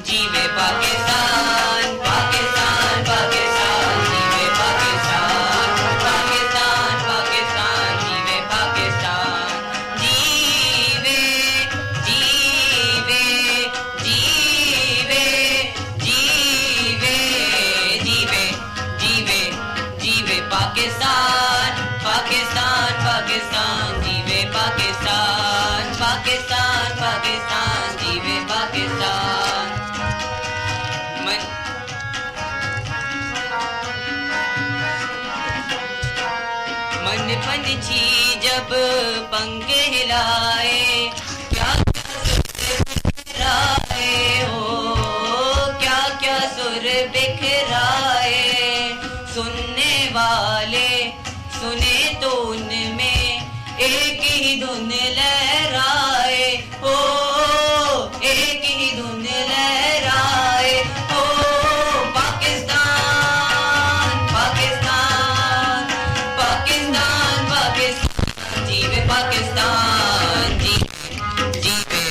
जीवे पाकिस्तान पाकिस्तान पाकिस्तान, जीवे पाकिस्तान पाकिस्तान पाकिस्तान, जीवे पाकिस्तान। जीवे जीवे जीवे जीवे जीवे जीवे जीवे पाकिस्तान पाकिस्तान पाकिस्तान, जीवे पाकिस्तान पाकिस्तान पाकिस्तान, जीवे पाकिस्तान। मन पंछी जब पंख हिलाए, क्या क्या सुर बिखराए हो, क्या क्या सुर बिखराए, सुनने वाले सुने तो उनमें एक ही धुन लहराए हो, एक ही धुन लहराए हो। पाकिस्तान पाकिस्तान पाकिस्तान पाकिस्तान, जीवे पाकिस्तान, जीवे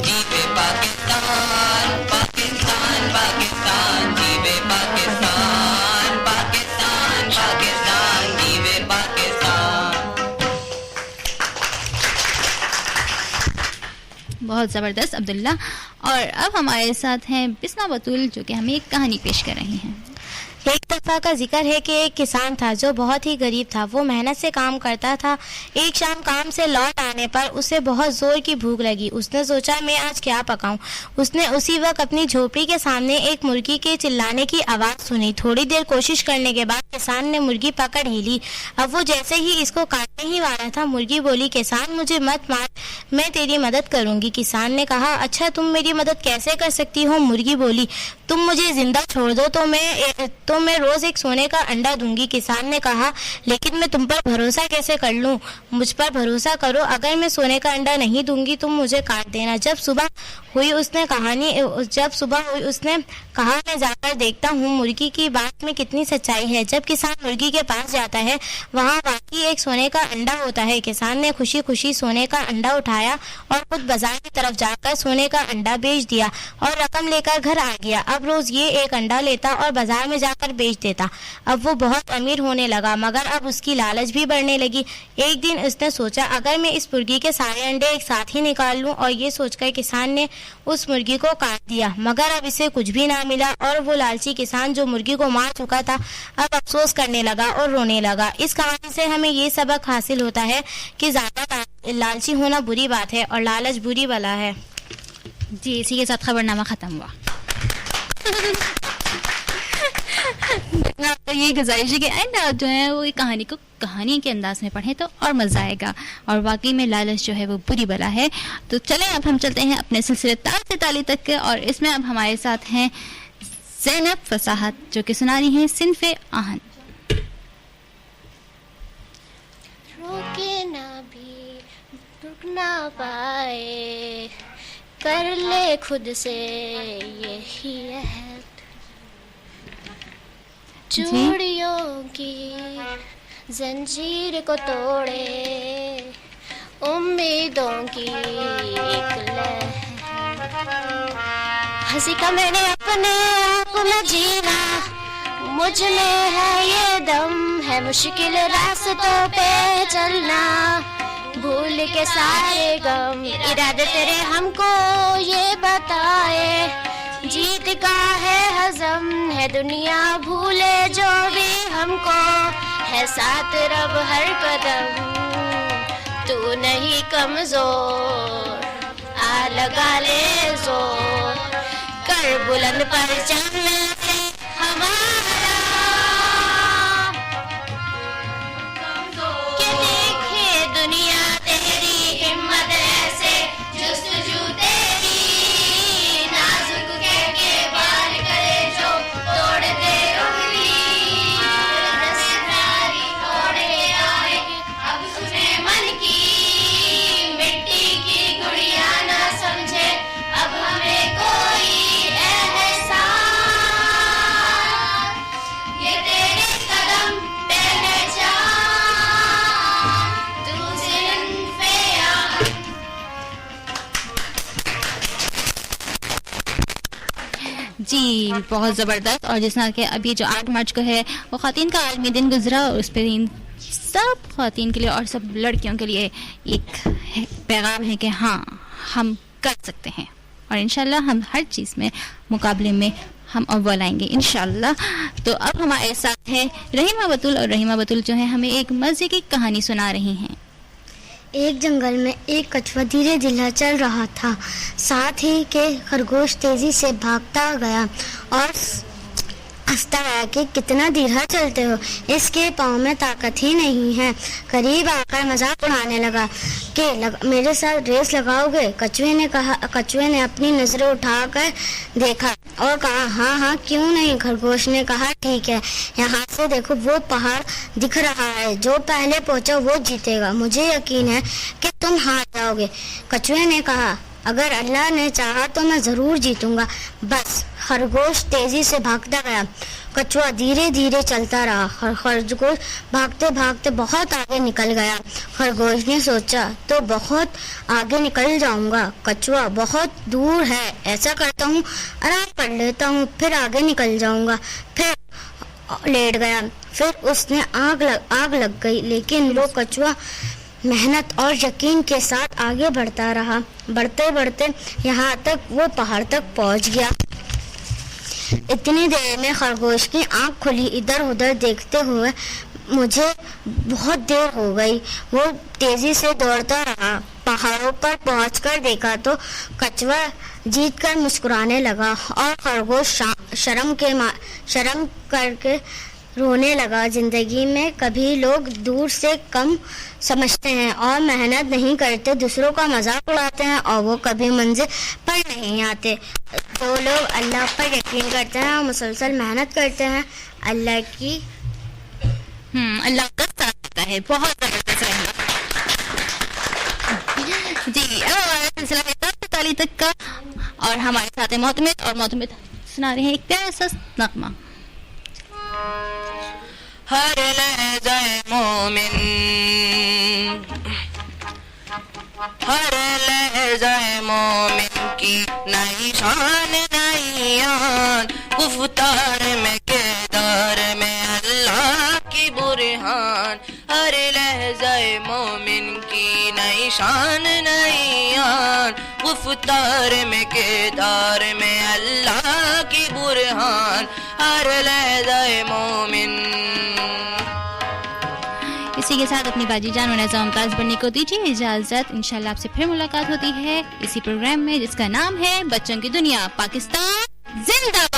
जीवे पाकिस्तान पाकिस्तान पाकिस्तान, जीवे पाकिस्तान पाकिस्तान पाकिस्तान, जीवे पाकिस्तान। बहुत ज़बरदस्त अब्दुल्ला। और अब हमारे साथ हैं बिस्मा बतूल जो कि हमें एक कहानी पेश कर रही हैं। एक दफ़ा का जिक्र है कि एक किसान था जो बहुत ही गरीब था। वो मेहनत से काम करता था। एक शाम काम से लौट आने पर उसे बहुत ज़ोर की भूख लगी। उसने सोचा मैं आज क्या पकाऊं। उसने उसी वक्त अपनी झोपड़ी के सामने एक मुर्गी के चिल्लाने की आवाज़ सुनी। थोड़ी देर कोशिश करने के बाद किसान ने मुर्गी पकड़ ही ली। अब वो जैसे ही इसको काटने ही वाला था, मुर्गी बोली, किसान मुझे मत मार, मैं तेरी मदद करूंगी। किसान ने कहा, अच्छा तुम मेरी मदद कैसे कर सकती हो? मुर्गी बोली, तुम मुझे जिंदा छोड़ दो तो मैं रोज एक सोने का अंडा दूंगी। किसान ने कहा, लेकिन मैं तुम पर भरोसा कैसे कर लूं? मुझ पर भरोसा करो, अगर मैं सोने का अंडा नहीं दूंगी तुम मुझे काट देना। जब सुबह हुई उसने कहानी जब सुबह हुई उसने कहा मैं जाकर देखता हूँ मुर्गी की बात में कितनी सच्चाई है। जब किसान मुर्गी के पास जाता है वहाँ वाकई एक सोने का अंडा होता है। किसान ने खुशी खुशी सोने का अंडा उठाया और खुद बाजार की तरफ जाकर सोने का अंडा बेच दिया और रकम लेकर घर आ गया। अब रोज ये एक अंडा लेता और बाजार में जाकर बेच देता। अब वो बहुत अमीर होने लगा, मगर अब उसकी लालच भी बढ़ने लगी। एक दिन उसने सोचा अगर मैं इस मुर्गी के सारे अंडे एक साथ ही निकाल लूं, और ये सोचकर किसान ने उस मुर्गी को काट दिया, मगर अब इसे कुछ भी ना मिला और वो लालची किसान जो मुर्गी को मार चुका था अब अफसोस करने लगा और रोने लगा। इस कहानी से हमें ये सबक हासिल होता है कि ज्यादा लालची होना बुरी बात है और लालच बुरी बला है। जी, इसी के साथ खबरनामा खत्म हुआ। मैं आपको ये गुजारिश है कि एंड जो है वो कहानी को कहानी के अंदाज में पढ़ें तो और मज़ा आएगा। और वाकई में लालच जो है वो बुरी बला है। तो चलें अब हम चलते हैं अपने सिलसिले ताल से ताली तक के, और इसमें अब हमारे साथ हैं ज़ैनब फसाहत जो कि सुना रही हैं सिन्फ़े आहन। रोके ना भी रुक ना पाए, कर ले खुद से यही अहद, चूड़ियों की जंजीर को तोड़े उम्मीदों की एक लहर। हंसी का मैंने अपने आप में जीना, मुझ में है ये दम, है मुश्किल रास्तों पे चलना, भूल के सारे गम, इरादे तेरे हमको ये बताए, जीत का है हजम, है दुनिया भूले जो भी हमको, है साथ रब हर कदम, तू नहीं कमजोर, आ लगा ले जोर, कर बुलंद परचम से हमारा, के देखे दुनिया तेरी हिम्मत ऐसे, जुस्तजू तेरी नाजुक कह के बार करे जो तोड़ दे उंगली, दस्तकारी तोड़ के आए अब सुने मन की, मिट्टी की गुड़िया ना समझे अब हमें कोई एहसास, ये तेरे कदम पहचान, तू सिन्फ़े आहन। जी, बहुत ज़बरदस्त। और जिस तरह के अभी जो 8 मार्च को है वो ख़वातीन का आलमी दिन गुजरा, और उस पर इन सब ख़वातीन के लिए और सब लड़कियों के लिए एक पैगाम है कि हाँ हम कर सकते हैं, और इंशाल्लाह हम हर चीज़ में मुकाबले में हम अव्वल आएंगे इंशाल्लाह। तो अब हमारे साथ है रहीमा बतूल, और रहीमा बतूल जो है हमें एक मज़े की कहानी सुना रही हैं। एक जंगल में एक कछुआ धीरे धीरे चल रहा था, साथ ही के खरगोश तेजी से भागता गया और हंसता गया कि कितना धीरे चलते हो, इसके पाँव में ताकत ही नहीं है। करीब आकर मजाक उड़ाने लगा कि मेरे साथ रेस लगाओगे? कछुए ने अपनी नजरें उठाकर देखा और कहा हाँ हाँ क्यों नहीं। खरगोश ने कहा ठीक है, यहाँ से देखो वो पहाड़ दिख रहा है, जो पहले पहुँचा वो जीतेगा, मुझे यकीन है कि तुम हार जाओगे। कछुए ने कहा अगर अल्लाह ने चाहा तो मैं जरूर जीतूंगा। बस खरगोश तेजी से भागता गया, कछुआ धीरे धीरे चलता रहा। खरगोश भागते भागते बहुत आगे निकल गया। खरगोश ने सोचा तो बहुत आगे निकल जाऊंगा, कछुआ बहुत दूर है, ऐसा करता हूँ आराम कर लेता हूँ, फिर आगे निकल जाऊंगा। फिर लेट गया, फिर उसने आग लग गई, लेकिन वो कछुआ मेहनत और यकीन के साथ आगे बढ़ता रहा। बढ़ते बढ़ते यहाँ तक वो पहाड़ तक पहुँच गया। इतनी देर में खरगोश की आंख खुली, इधर उधर देखते हुए मुझे बहुत देर हो गई। वो तेजी से दौड़ता रहा। पहाड़ों पर पहुंचकर देखा तो कछुआ जीतकर मुस्कुराने लगा और खरगोश शर्म करके रोने लगा। जिंदगी में कभी लोग दूर से कम समझते हैं और मेहनत नहीं करते, दूसरों का मजाक उड़ाते हैं और वो कभी मंजिल पर नहीं आते। जो लोग अल्लाह पर यकीन करते हैं और मुसलसल मेहनत करते हैं, अल्लाह का साथ देता है। बहुत जबरदस्त रहेगा जी। अब हमारा सिलसिला है ताली तक का। और हमारे साथ है मोहतमिद, और मोहतमिद सुना रहे हैं एक प्यारा सा नगमा। हर लहज़े मोमिन, हर लहज़े मोमिन की नई शान नई आन, गुफ्तार में किरदार में अल्लाह की बुरहान। हर लहज़े मोमिन की नई शान नई आन, गुफ्तार में किरदार में अल्लाह की बुरहान। हर लहज़े मोमिन। इसी के साथ अपनी बाजी जान और नज़ा मुमताज बनने को दीजिए इजाजत। इंशाल्लाह आपसे फिर मुलाकात होती है इसी प्रोग्राम में जिसका नाम है बच्चों की दुनिया। पाकिस्तान जिंदाबाद।